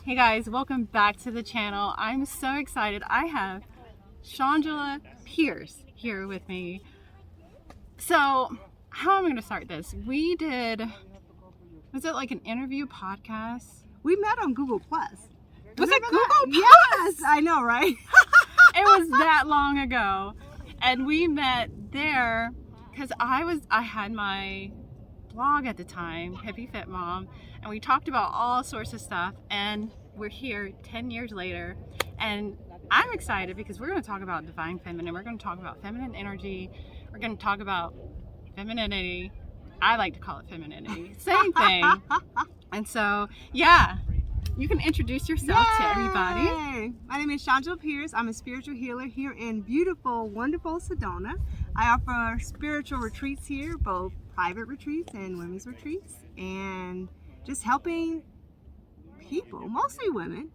Hey guys, welcome back to the channel. I'm so excited. I have Shangela Pierce here with me. So, how am I going to start this? Was it like an interview podcast? We met on Google Plus. Was it Google Plus? Yes, I know, right? It was that long ago. And we met there because I had my blog at the time, Hippie Fit Mom, and we talked about all sorts of stuff, and we're here 10 years later, and I'm excited because we're going to talk about divine feminine. We're going to talk about feminine energy. We're going to talk about femininity. I like to call it femininity. Same thing. And so, yeah, you can introduce yourself to everybody. My name is Shangela Pierce. I'm a spiritual healer here in beautiful, wonderful Sedona. I offer spiritual retreats here, both private retreats and women's retreats, and just helping people, mostly women,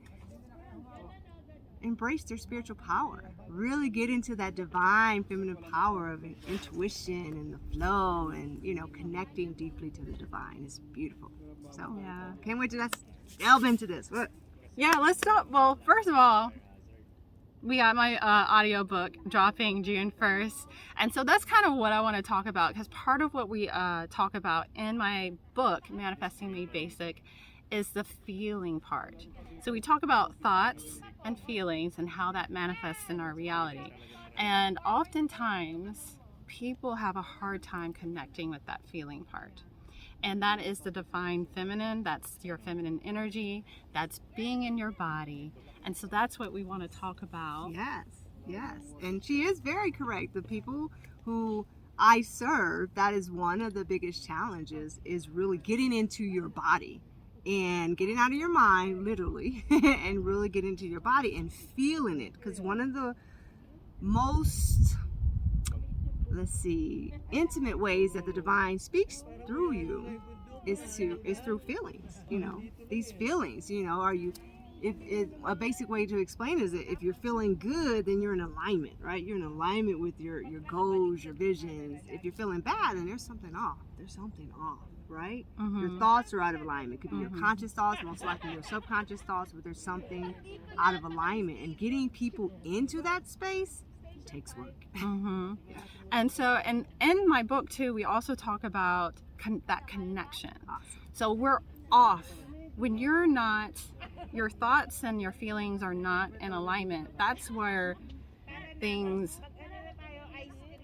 embrace their spiritual power, really get into that divine feminine power of intuition and the flow, and connecting deeply to the divine is beautiful. So yeah, can't wait to delve into this. Yeah, let's start. Well, first of all, we got my audiobook dropping June 1st. And so that's kind of what I want to talk about, because part of what we talk about in my book, Manifesting Made Basic, is the feeling part. So we talk about thoughts and feelings and how that manifests in our reality. And oftentimes, people have a hard time connecting with that feeling part. And that is the divine feminine. That's your feminine energy. That's being in your body. And so that's what we want to talk about. Yes. And she is very correct. The people who I serve, that is one of the biggest challenges, is really getting into your body and getting out of your mind, literally, and really get into your body and feeling it. Because one of the most, intimate ways that the divine speaks through you is through feelings. These feelings, are you, a basic way to explain it is that if you're feeling good, then you're in alignment, right? You're in alignment with your goals, your visions. If you're feeling bad, then there's something off, right? Your thoughts are out of alignment. It could be your conscious thoughts, most likely your subconscious thoughts, but there's something out of alignment, and getting people into that space takes work. And so, and in my book too, we also talk about that connection. Awesome. So we're off when you're not, your thoughts and your feelings are not in alignment. That's where things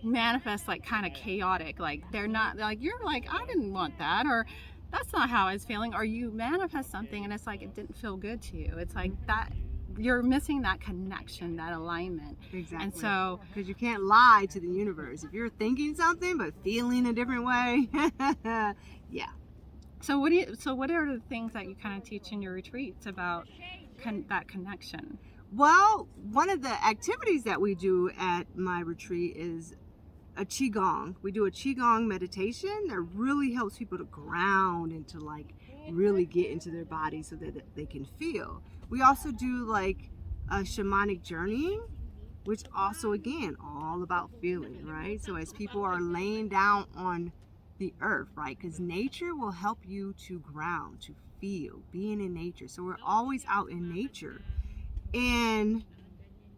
manifest like kind of chaotic. Like they're not, like you're like, I didn't want that, or that's not how I was feeling, or you manifest something and it's like it didn't feel good to you. It's like that. You're missing that connection, that alignment. Exactly. And so, because you can't lie to the universe. If you're thinking something but feeling a different way, yeah. So what are the things that you kind of teach in your retreats about that connection? Well, one of the activities that we do at my retreat is a qigong. We do a qigong meditation that really helps people to ground and to really get into their body so that they can feel. We also do a shamanic journeying, which also, again, all about feeling, right? So as people are laying down on the earth, right? Because nature will help you to ground, to feel, being in nature. So we're always out in nature. And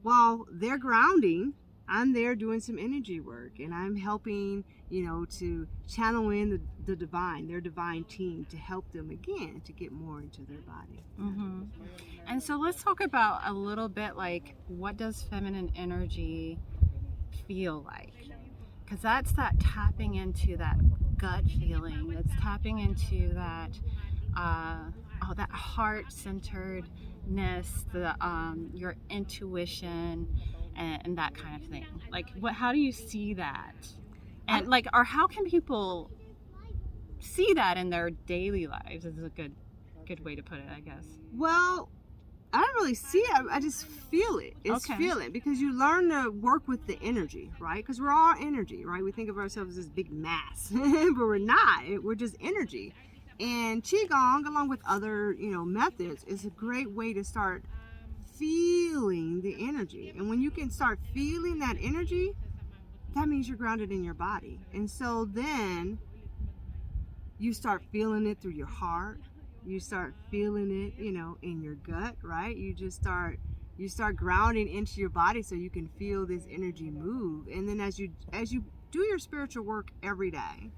while they're grounding, I'm there doing some energy work, and I'm helping, to channel in the divine, their divine team, to help them again to get more into their body. And so let's talk about a little bit what does feminine energy feel like? Because that's that tapping into that gut feeling. It's tapping into that that heart-centeredness, your intuition, and that kind of thing. How do you see that? And or how can people see that in their daily lives? Is a good way to put it, I guess. Well, I don't really see it. I just feel it. It's feeling, because you learn to work with the energy, right? Because we're all energy, right? We think of ourselves as this big mass, but we're not. We're just energy. And qigong, along with other, methods, is a great way to start feeling the energy. And when you can start feeling that energy, that means you're grounded in your body. And so then you start feeling it through your heart, You start feeling it, in your gut, right? You start grounding into your body so you can feel this energy move. And then as you do your spiritual work every day,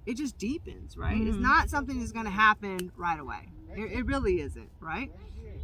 it just deepens, right? It's not something that's going to happen right away. It really isn't, right?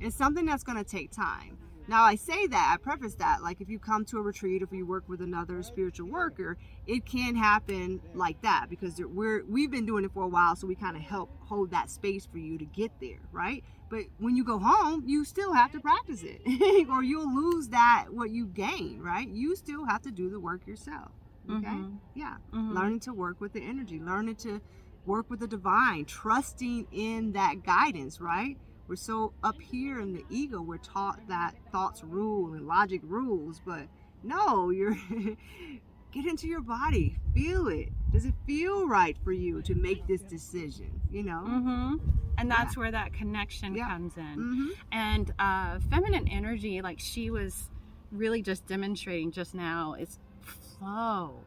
It's something that's going to take time. Now, I say that, I preface that, like if you come to a retreat, if you work with another spiritual worker, it can happen like that because we've been doing it for a while, so we kind of help hold that space for you to get there, right? But when you go home, you still have to practice it or you'll lose what you gain, right? You still have to do the work yourself, okay? Yeah, learning to work with the energy, learning to work with the divine, trusting in that guidance, right? We're so up here in the ego, we're taught that thoughts rule and logic rules, but no, you're get into your body, feel it. Does it feel right for you to make this decision? And that's where that connection comes in. And feminine energy, like she was really just demonstrating just now, is flow.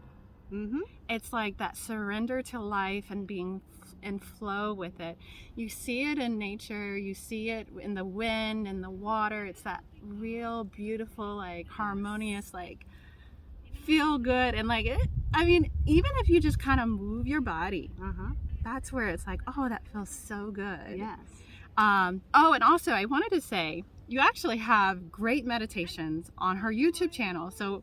It's like that surrender to life and being in flow with it. You see it in nature, you see it in the wind and the water. It's that real beautiful, like harmonious, like feel good. And like it, I mean, even if you just kind of move your body, that's where it's like, oh, that feels so good. Yes. Oh, and also I wanted to say, you actually have great meditations on her YouTube channel. So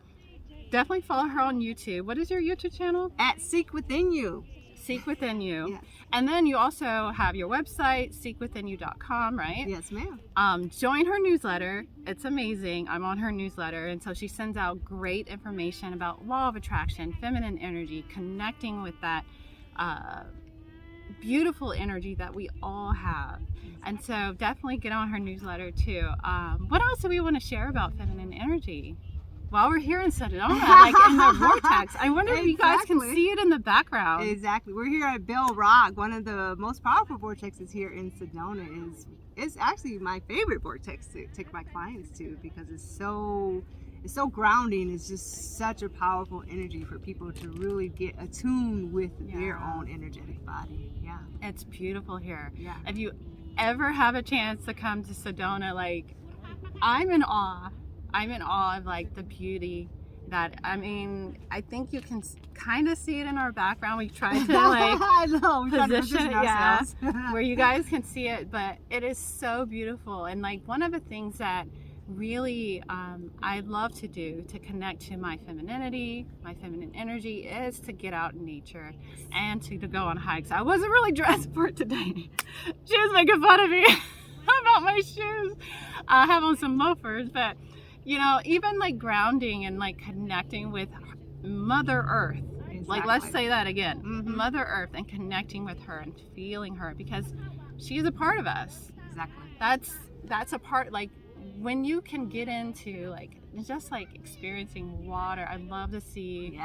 definitely follow her on YouTube. What is your YouTube channel? At Seek Within You. Seek Within You. Yes. And then you also have your website, seekwithinyou.com, right? Yes, ma'am. Join her newsletter. It's amazing. I'm on her newsletter. And so she sends out great information about law of attraction, feminine energy, connecting with that beautiful energy that we all have. And so definitely get on her newsletter too. What else do we want to share about feminine energy? While we're here in Sedona, like in the vortex, I wonder if you guys can see it in the background. Exactly. We're here at Bell Rock. One of the most powerful vortexes here in Sedona is actually my favorite vortex to take my clients to because it's so grounding. It's just such a powerful energy for people to really get attuned with their own energetic body. Yeah. It's beautiful here. Yeah. If you ever have a chance to come to Sedona, like I'm in awe of like the beauty that, I mean, I think you can kind of see it in our background. We tried to like I know, position it, where you guys can see it, but it is so beautiful. And like one of the things that really I love to do to connect to my femininity, my feminine energy, is to get out in nature and to go on hikes. I wasn't really dressed for it today. She was making fun of me about my shoes. I have on some loafers, but even like grounding and like connecting with Mother Earth. Exactly. Like, let's say that again. Mother Earth, and connecting with her and feeling her because she's a part of us. Exactly. That's a part, like when you can get into like just like experiencing water. I love to see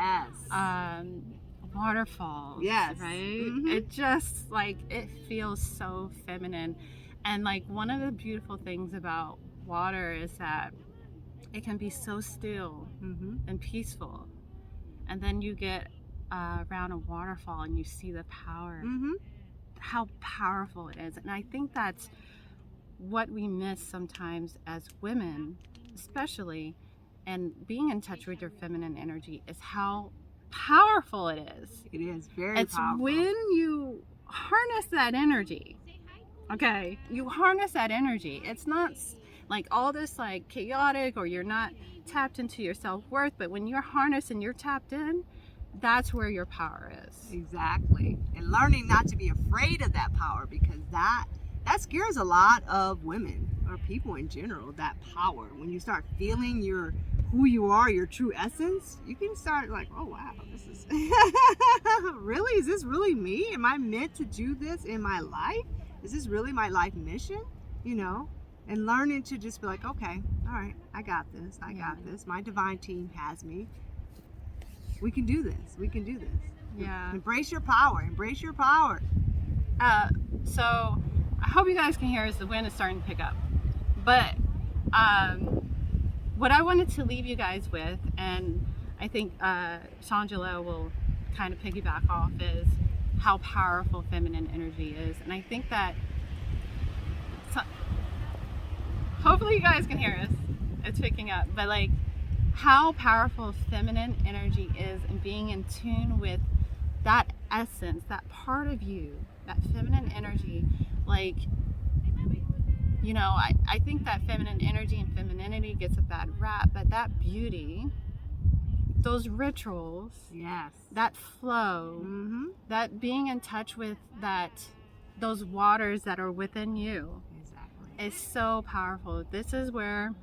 waterfalls. Yes. Right? It just like, it feels so feminine. And like one of the beautiful things about water is that it can be so still and peaceful, and then you get around a waterfall and you see the power, how powerful it is. And I think that's what we miss sometimes as women, especially, and being in touch with your feminine energy, is how powerful it is. It is very it's powerful. When you harness that energy, okay, you harness that energy. It's not like all this like chaotic, or you're not tapped into your self-worth, but when you're harnessed and you're tapped in, that's where your power is. Exactly. And learning not to be afraid of that power, because that scares a lot of women or people in general, that power. When you start feeling who you are, your true essence, you can start like, oh wow, this is really, is this really me? Am I meant to do this in my life? Is this really my life mission? And learning to just be like, okay, all right, I got this. I got this. My divine team has me. We can do this. We can do this. Yeah. Embrace your power. Embrace your power. So I hope you guys can hear as the wind is starting to pick up. But what I wanted to leave you guys with, and I think Shangela will kind of piggyback off, is how powerful feminine energy is. And I think that Hopefully you guys can hear us. It's picking up. But like how powerful feminine energy is and being in tune with that essence, that part of you, that feminine energy. Like, you know, I think that feminine energy and femininity gets a bad rap, but that beauty, those rituals, Yes. that flow, that being in touch with those waters that are within you is so powerful. This is where,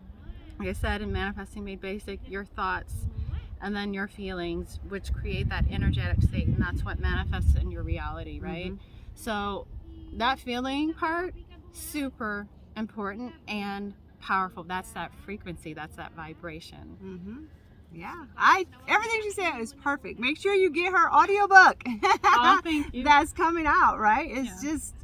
like I said, in Manifesting Made Basic, your thoughts and then your feelings, which create that energetic state, and that's what manifests in your reality, right? So that feeling part, super important and powerful. That's that frequency, that's that vibration. Yeah, everything she said is perfect. Make sure you get her audiobook. Oh, thank you. That's coming out, right? It's just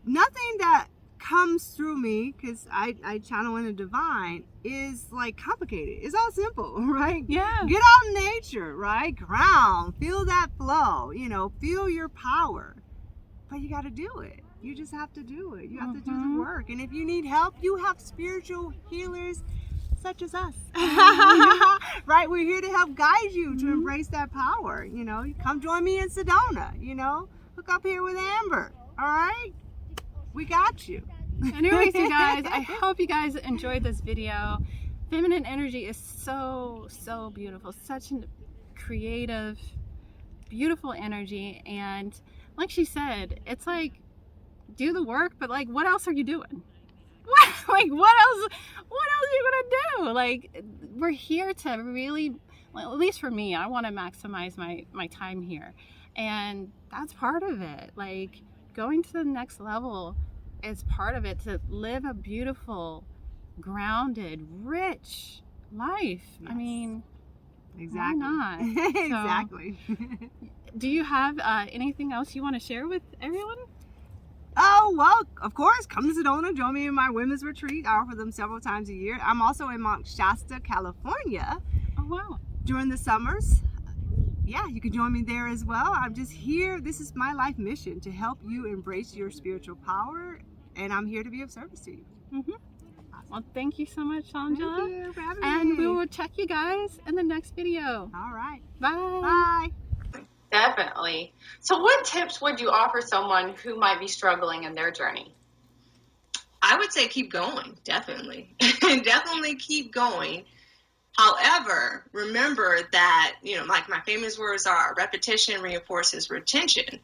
nothing that comes through me, because I channel in the divine, is like complicated. It's all simple, right? Yeah. Get out in nature, right? Ground, feel that flow, you know, feel your power. But you got to do it. You just have to do it. You have to do the work. And if you need help, you have spiritual healers such as us. Right? We're here to help guide you to embrace that power. You know, come join me in Sedona, you know, hook up here with Amber. All right? We got you. Anyways, you guys, I hope you guys enjoyed this video. Feminine energy is so, so beautiful. Such a creative, beautiful energy. And like she said, it's like, do the work, but like, what else are you doing? What else are you gonna do? Like, we're here to really, well, at least for me, I want to maximize my time here, and that's part of it. Like, going to the next level is part of it, to live a beautiful, grounded, rich life. I mean, exactly. Why not? Exactly. Do you have anything else you want to share with everyone? Oh, well, of course, come to Sedona, join me in my women's retreat. I offer them several times a year. I'm also in Mount Shasta, California. Oh, wow. During the summers. Yeah, you can join me there as well. I'm just here. This is my life mission, to help you embrace your spiritual power, and I'm here to be of service to you. Well, thank you so much, Angela. Thank you for having me. And we will check you guys in the next video. All right. Bye. Bye. Definitely. So what tips would you offer someone who might be struggling in their journey? I would say keep going, definitely. Definitely keep going. However, remember that, you know, like my famous words are, repetition reinforces retention.